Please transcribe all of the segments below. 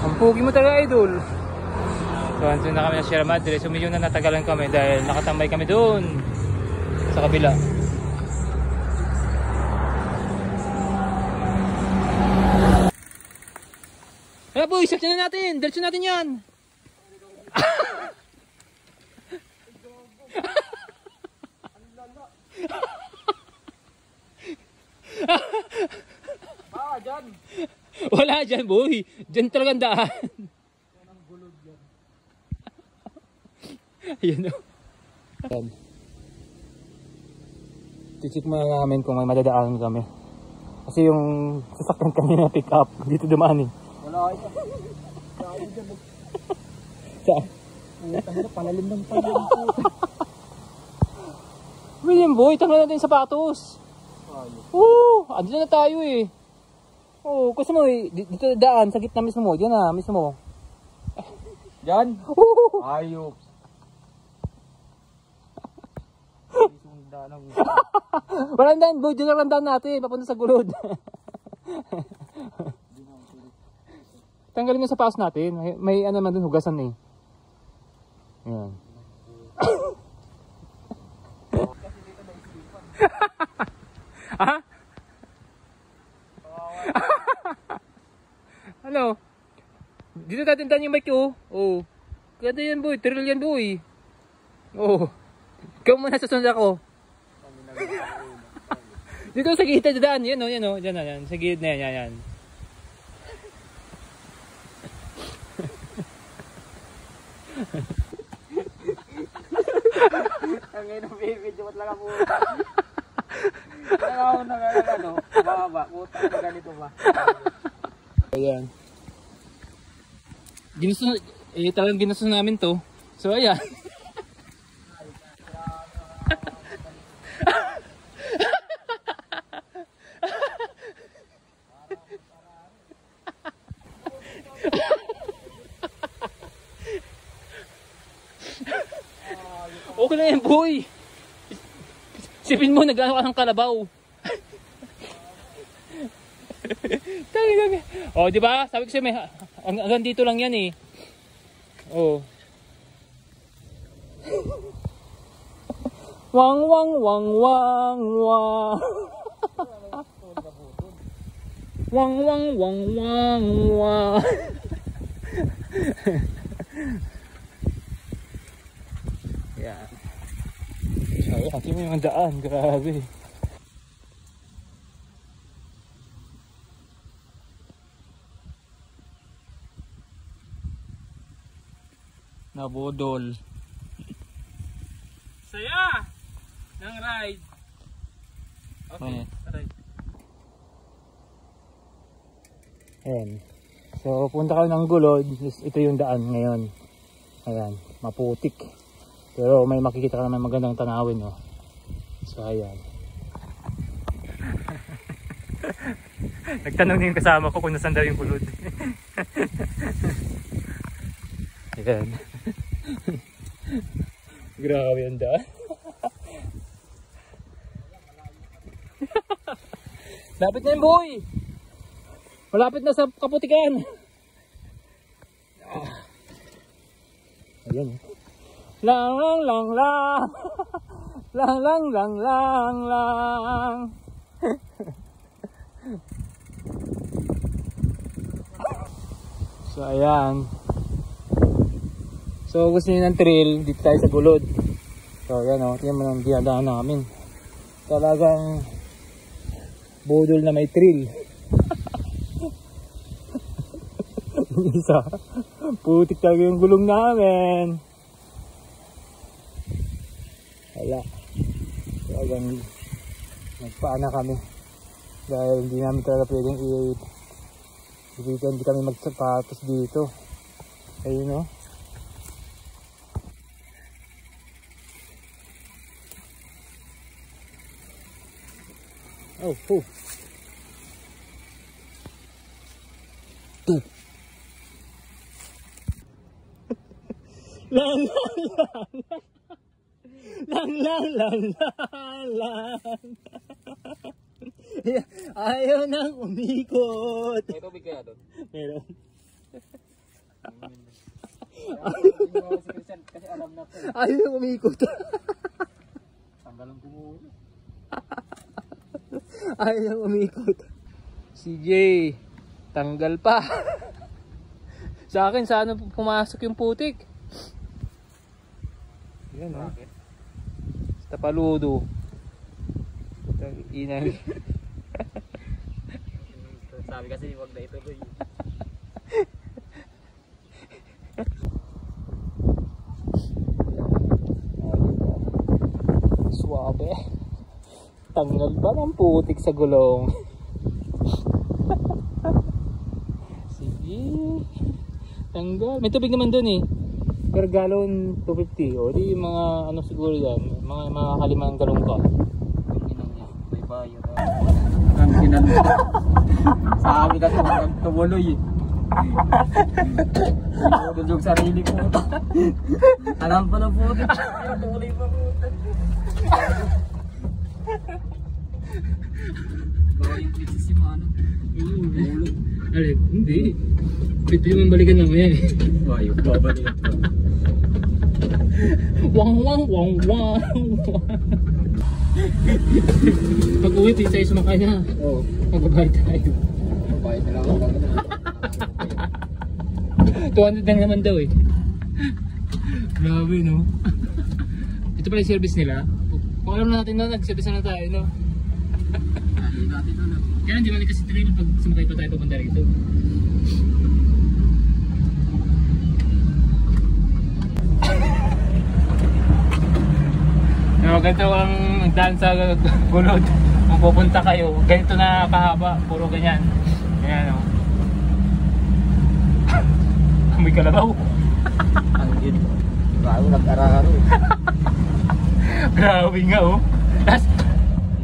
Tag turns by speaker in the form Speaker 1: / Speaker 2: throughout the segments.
Speaker 1: Ang pugi mo talaga, idol. So, andun na kami sa Sierra Madre. So, medyo na natagalan kami dahil nakatambay kami doon sa kabila. Kaya boy, search na natin. Diretso natin yan.
Speaker 2: Dyan.
Speaker 1: Wala dyan, boy. Dyan talagang daan. Ayan o. Tichik mo namin kung may madadaan kami. Kasi yung sasakyan kanina pick up, dito dumaan eh.
Speaker 2: Wala ito.
Speaker 1: Saan?
Speaker 2: Palalim ng palalim po.
Speaker 1: William boy, tanggal natin yung sapatos. Oo, andun na tayo eh. Oo, gusto mo eh, dito daan, sa gitna mismo mo. Diyan na, mismo mo.
Speaker 2: Dyan?
Speaker 1: Oo.
Speaker 2: Ayok.
Speaker 1: Walang daan boy, dyan lang daan natin, papunta sa gulod. Tanggalin mo sa paus natin, may ano man dun, hugasan eh. Ayan. Ha? Ano? Dito natin daan yung mic oh. Oh. Ganda yan boy, thrill yan boy. Oh. Ikaw muna susunod ako. Dito sa gitna daan, yan oh, yan oh, yan yan, sa gitna yan, yan.
Speaker 2: Ang ngayon ang video, ba't lang ako? Kaya ako ano, baba, puta na ganito ba?
Speaker 1: Ayan. Ginusto, talagang ginusto namin to. So ayan. Okay na yan boy. Sipin mo, nag-ano ka ng kalabaw. Tangi. Oh, di ba? Sabi ko siya, may hanggang dito lang yan eh. Oh. Wang wang wang wang wang. Wang wang wang wang wang. Yan. Ay, kasi mo yung daan, grabe. Nabudol. Saya ng ride. Okay, ride. Ayan. So, punta ka ng Gulod. Ito yung daan ngayon. Ayan, maputik. Pero may makikita ka naman magandang tanawin, oh. So, ayan. Nagtanong din yung kasama ko kung nasan daw yung Gulod. Ayan. Grabe yung daan. Lapit na yun, boy. Malapit na sa kaputikan. Ayan. Lang lang lang lang. Lang lang lang lang lang. So ayan. So gusto niyo ng trail, dito tayo sa Gulod. So ayan o, tingnan mo ng dinadaan namin. Talagang budol na may trail. Isa, putik talaga yung gulong namin. Wala. Talagang nagpaana kami. Dahil hindi namin talaga pwedeng hindi kami magsapatos dito. Ayun o. Oh, oh. Lang lang lang lang lang lang lang. Ayaw nang umikot.
Speaker 2: May tubig kaya doon?
Speaker 1: Meron.
Speaker 2: Si Christian kasi alam na po.
Speaker 1: Ayaw na umikot.
Speaker 2: Tanggalan ko muna.
Speaker 1: Ayaw na umikot. CJ, tanggal pa. Sa akin, sana pumasok yung putik. Yan o. Tapaludo. Inang.
Speaker 2: Sabi kasi huwag na ituloy.
Speaker 1: Swabe. Tanggal ba ng putik sa gulong? Sige. Tanggal. May tubig naman dun eh. Per gallon 250. O di mga ano siguro yan. Mga kalimang galong ka.
Speaker 2: May bayo na. Ang kinanong. Sabi kasi huwag tumuloy eh. Tudog sarili ko. Alam pa na po. Tumuloy pa po. Bawa yung pizza si Mano.
Speaker 1: Alek, hindi. Pwede naman balikan naman yan eh.
Speaker 2: Bayo, babalikan pa.
Speaker 1: Wang wang wang wang. Pag uwi, please tayo sumakay na.
Speaker 2: Oo.
Speaker 1: Magbabayad tayo.
Speaker 2: Babayad na lang ako lang.
Speaker 1: 200 lang naman daw eh. Grabe no. Ito pala yung service nila. Kung alam na natin na nag-service na tayo no. Kaya hindi man kasi trail pag sumakay pa tayo papunta rito. So, ganito ang daan sa gulod. Kung pupunta kayo, ganito na kahaba, puro ganyan. Ganyan o. May kalabaw.
Speaker 2: Ang yun. Bago nag-araro eh.
Speaker 1: Grabe nga oh. Tapos,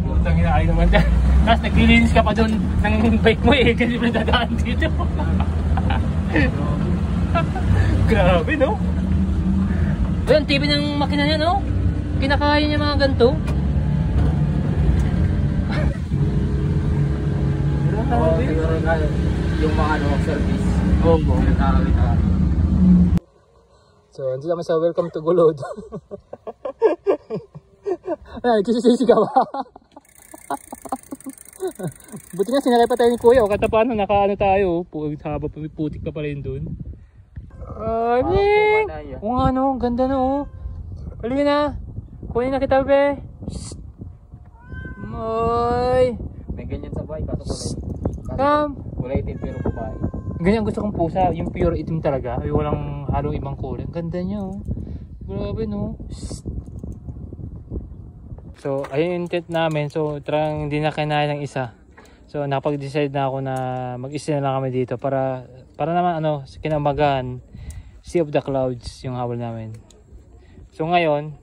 Speaker 1: putang inaay naman dyan. Tapos naglilinis ka pa doon ng bike mo eh. Kasi wala dadaan dito. Grabe no? Ayun, TV ng makina niya no? Kinakaya niya mga ganito.
Speaker 2: Oo, siguro nga yung mga service.
Speaker 1: Oo.
Speaker 2: Nagkakawit ka.
Speaker 1: So, andito naman sa welcome to Gulod. Ay, sisigaw. Buti nga sinakay pa tayo ni Kuya. O kata paano, nakaano tayo. Haba pa, may putik pa pala yun dun. Ay, Ming! O nga no, ganda no. Pali na. Kunin na kita, be. Moy.
Speaker 2: May ganyan sa bahay, kaso kulay.
Speaker 1: Come.
Speaker 2: Kulay itim pero babae.
Speaker 1: Ganyan gusto kong pusa, yung pure itim talaga. Ay, walang halong ibang kulay. Ang ganda niya oh. Grabe no. So, ayun yung tent namin. So, talagang hindi na kinaya ng isa. So, napag-decide na ako na mag-isa na lang kami dito para naman ano, kinamagahan, Sea of the Clouds yung habol namin. So, ngayon,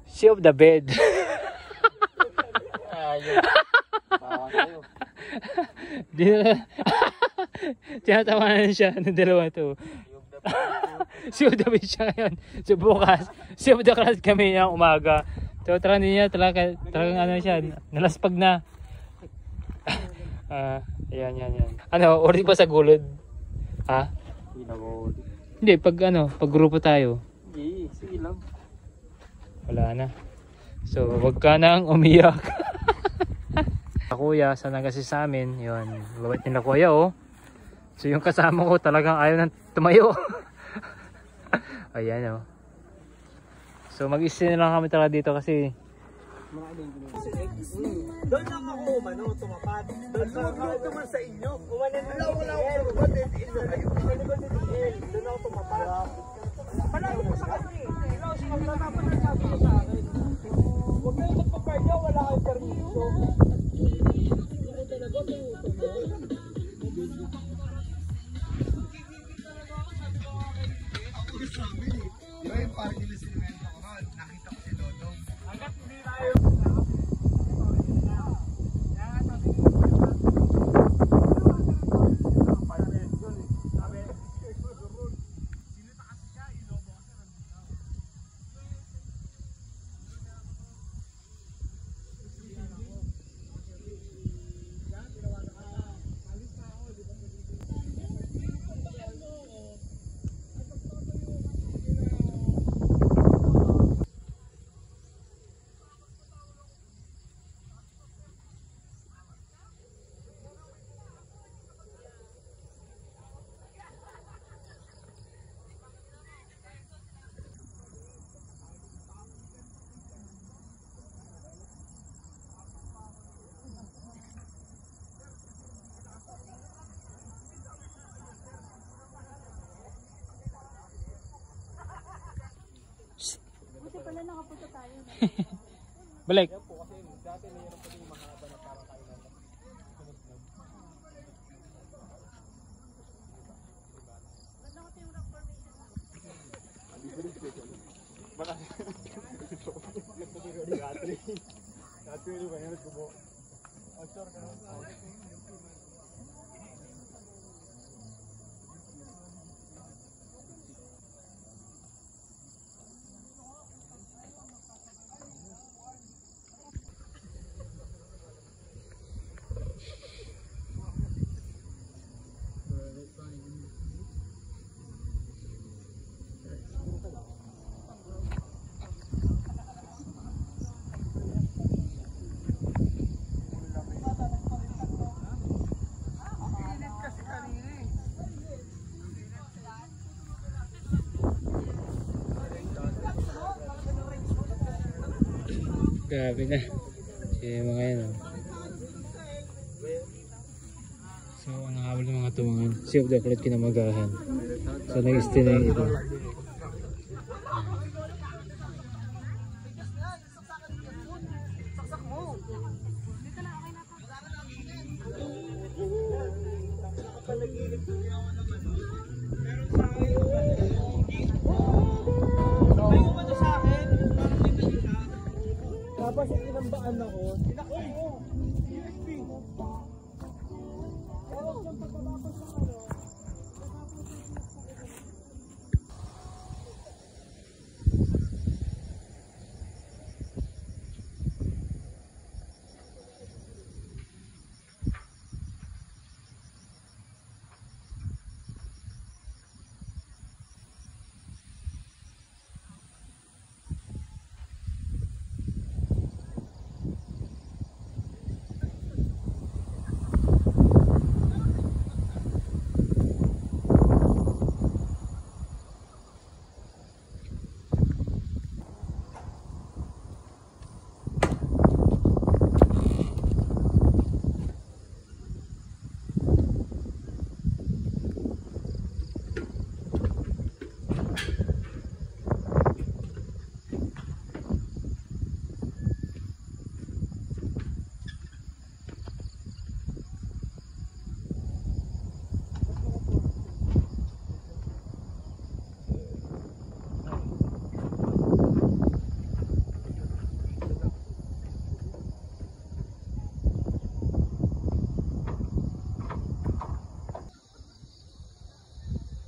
Speaker 1: Sea of the Bed.
Speaker 2: Ayun. Bawang kayo.
Speaker 1: Tinatawanan siya ng dalawa to. Sea of the Bed siya ngayon. So, bukas, Sea of the Clouds kami ng umaga. So, talagang ano siya, nalaspag na. Yan. Ano, order pa sa Gulod? Ha? Hindi, pag grupo tayo.
Speaker 2: Hindi, sige lang.
Speaker 1: Wala na. So, wag ka nang umiyak. Kuya, sana kasi sa amin, yun, babait nila kuya oh. So, yung kasama ko talagang ayaw nang tumayo. Ayan oh. So, mag-isa na lang kami talaga dito kasi
Speaker 3: doon lang ako tumapat. Doon lang ako tumapat sa inyo. Wala akong tumapat. Doon ako tumapat. Malayo ko sa kanya eh. Dapat nagsabi ko sa akin. Huwag kayo magpaparya, wala kayong permiso.
Speaker 4: Yung parang nila sinimento ko ron, nakita ko si Dodong.
Speaker 3: Hanggat hindi tayo.
Speaker 1: Balik. Grabe na. Kaya mga yan oh. So ang habol ng mga tumangan. Sea of the Cloud kinamagahan. So nag-stay na yung iba.
Speaker 3: Tapos inambaan ako. Tinakay mo. USB. Tapos yung pagkabapos sa ano.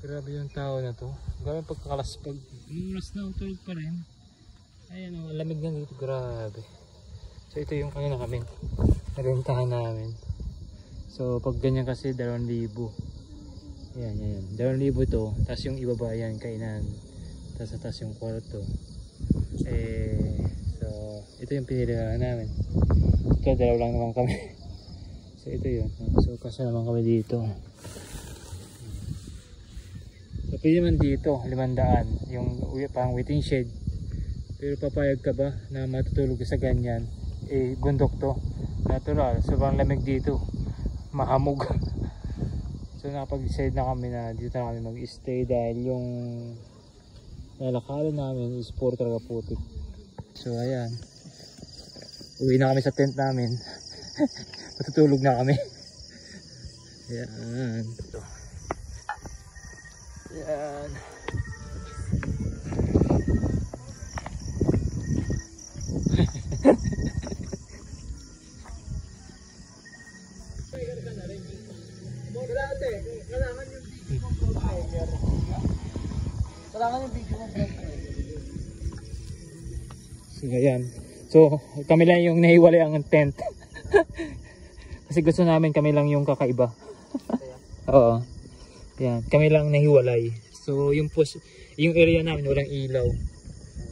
Speaker 1: Grabe yung tao na to. Grabe yung pagkakalaspag. Oras na utulog pa rin. Ayan o, lamig na dito. Grabe. So ito yung kanina kami narentahan namin. So pag ganyan kasi 2,000. Ayan, ayan. 2,000 to. Tapos yung ibaba yan, kainan. Tapos atas yung kwarto. So ito yung pinilihan namin. Ito, 2 lang naman kami. So ito yun. So kasi naman kami dito. So pwede man dito 500 yung pang waiting shed, pero papayag ka ba na matutulog sa ganyan? Bundok to, natural, sobrang lamig dito, mahamog. So nakapag-decide na kami na dito na kami mag-stay dahil yung lalakarin namin is puro talaga putik. So ayan, uwi na kami sa tent namin. Matutulog na kami. Ayan. Yan.
Speaker 3: Kailangan yung video mo.
Speaker 1: So ayan. So kami lang yung nahiwalay ang tent. Kasi gusto namin kami lang yung kakaiba. Oo. Yan, kami lang nahiwalay. So yung area namin walang ilaw.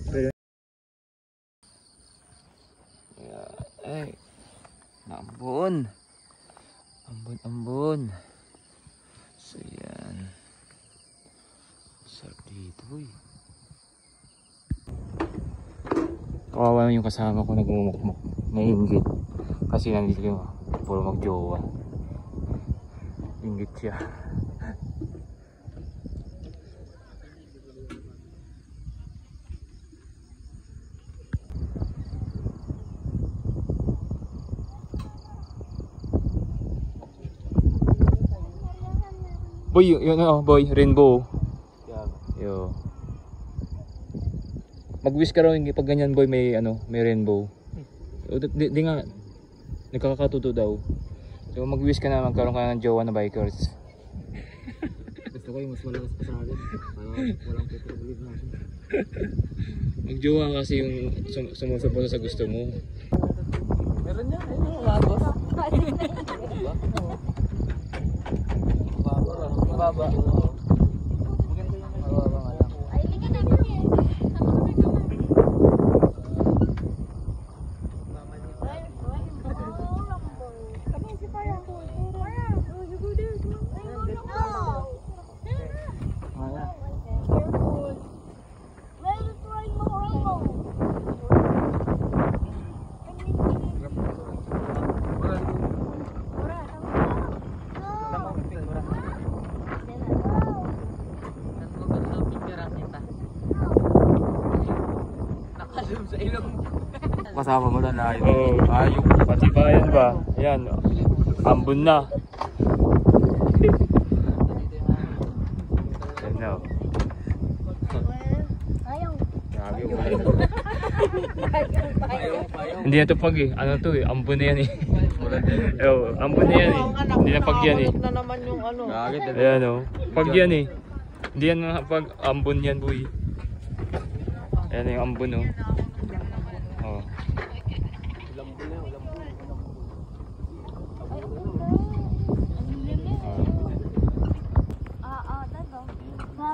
Speaker 1: Pero ay, ambon. Ambon. So yan. Sarap dito, boy. Kawawa yung kasama ko nagmumukmuk. Nainggit. Kasi nandito yung puro magjowa. Inggit siya. Boy, yun boy, rainbow.
Speaker 2: Yan.
Speaker 1: Yo. Mag-wish ka raw pag ganyan boy may may rainbow. O, di nga nagkakatuto daw. So mag-wish ka na magkaroon ka ng jowa na bikers.
Speaker 2: Gusto ko yung mas malakas pa sa akin. Walang petrolib na ako.
Speaker 1: Mag-jowa kasi yung sumusuporta sa gusto mo.
Speaker 2: Meron yan, ayun yung lagos. Baba. Maganda yung mababa nga lang. Kasama mo lang na
Speaker 1: Oo.
Speaker 2: ayok.
Speaker 1: Pati ba yan ba? Ayan. Ambon na. Ayan na. Grabe mo. Hindi na to pag eh. Ano to eh. Ambon na yan eh. Yo, ambon na yan eh. Hindi na pag yan eh.
Speaker 3: na naman yung ano.
Speaker 1: Ayan o. Pag yan eh. Hindi yan pag ambon yan boy. Ayan yung ambon o. Oh.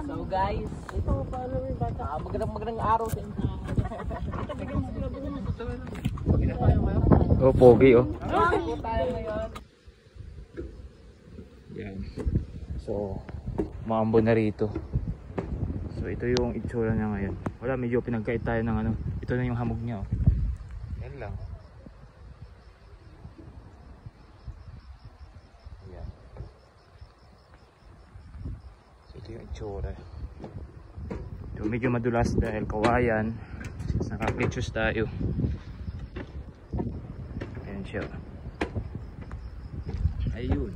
Speaker 3: So guys, ito paano yung bata? Magandang araw sa inyo.
Speaker 1: Oh, pogi oh.
Speaker 3: Tayo ngayon.
Speaker 1: Yan. So, maambon na rito. So, ito yung itsura niya ngayon. Wala, medyo pinagkait tayo ng ano. Ito na yung hamog niya oh. Yan lang. Yan. So, ito yung itsura. Ito medyo madulas dahil kawayan. Naka-glitches tayo. Ayan siya. Ayun.